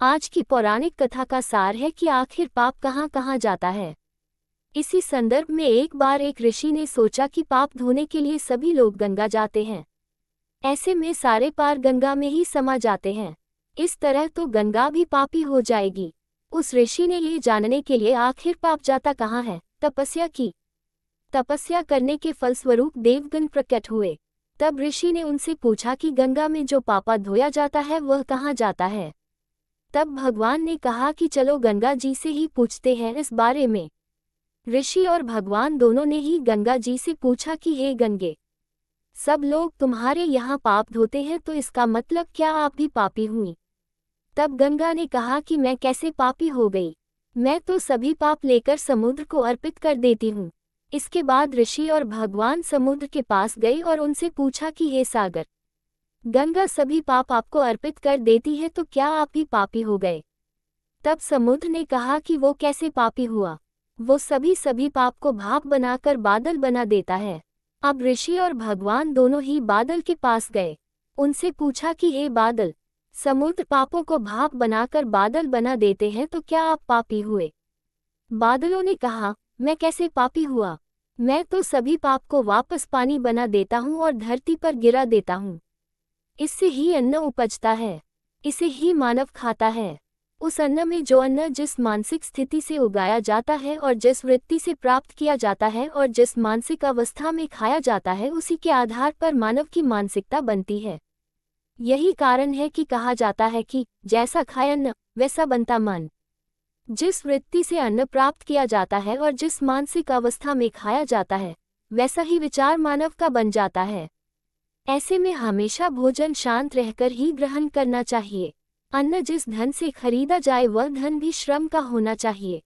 आज की पौराणिक कथा का सार है कि आखिर पाप कहाँ कहाँ जाता है। इसी संदर्भ में एक बार एक ऋषि ने सोचा कि पाप धोने के लिए सभी लोग गंगा जाते हैं। ऐसे में सारे पार गंगा में ही समा जाते हैं। इस तरह तो गंगा भी पापी हो जाएगी। उस ऋषि ने ये जानने के लिए आखिर पाप जाता कहाँ है, तपस्या की। तपस्या करने के फलस्वरूप देवगण प्रकट हुए। तब ऋषि ने उनसे पूछा कि गंगा में जो पापा धोया जाता है वह कहाँ जाता है। तब भगवान ने कहा कि चलो गंगा जी से ही पूछते हैं इस बारे में। ऋषि और भगवान दोनों ने ही गंगा जी से पूछा कि हे गंगे, सब लोग तुम्हारे यहाँ पाप धोते हैं तो इसका मतलब क्या आप भी पापी हुई। तब गंगा ने कहा कि मैं कैसे पापी हो गई, मैं तो सभी पाप लेकर समुद्र को अर्पित कर देती हूँ। इसके बाद ऋषि और भगवान समुद्र के पास गए और उनसे पूछा कि हे सागर, गंगा सभी पाप आपको अर्पित कर देती है तो क्या आप भी पापी हो गए। तब समुद्र ने कहा कि वो कैसे पापी हुआ, वो सभी पाप को भाप बनाकर बादल बना देता है। अब ऋषि और भगवान दोनों ही बादल के पास गए, उनसे पूछा कि हे बादल, समुद्र पापों को भाप बनाकर बादल बना देते हैं तो क्या आप पापी हुए। बादलों ने कहा, मैं कैसे पापी हुआ, मैं तो सभी पाप को वापस पानी बना देता हूँ और धरती पर गिरा देता हूँ। इससे ही अन्न उपजता है, इसे ही मानव खाता है। उस अन्न में जो अन्न जिस मानसिक स्थिति से उगाया जाता है और जिस वृत्ति से प्राप्त किया जाता है और जिस मानसिक अवस्था में खाया जाता है, उसी के आधार पर मानव की मानसिकता बनती है। यही कारण है कि कहा जाता है कि जैसा खाए अन्न वैसा बनता मन। जिस वृत्ति से अन्न प्राप्त किया जाता है और जिस मानसिक अवस्था में खाया जाता है, वैसा ही विचार मानव का बन जाता है। ऐसे में हमेशा भोजन शांत रहकर ही ग्रहण करना चाहिए। अन्न जिस धन से खरीदा जाए वह धन भी श्रम का होना चाहिए।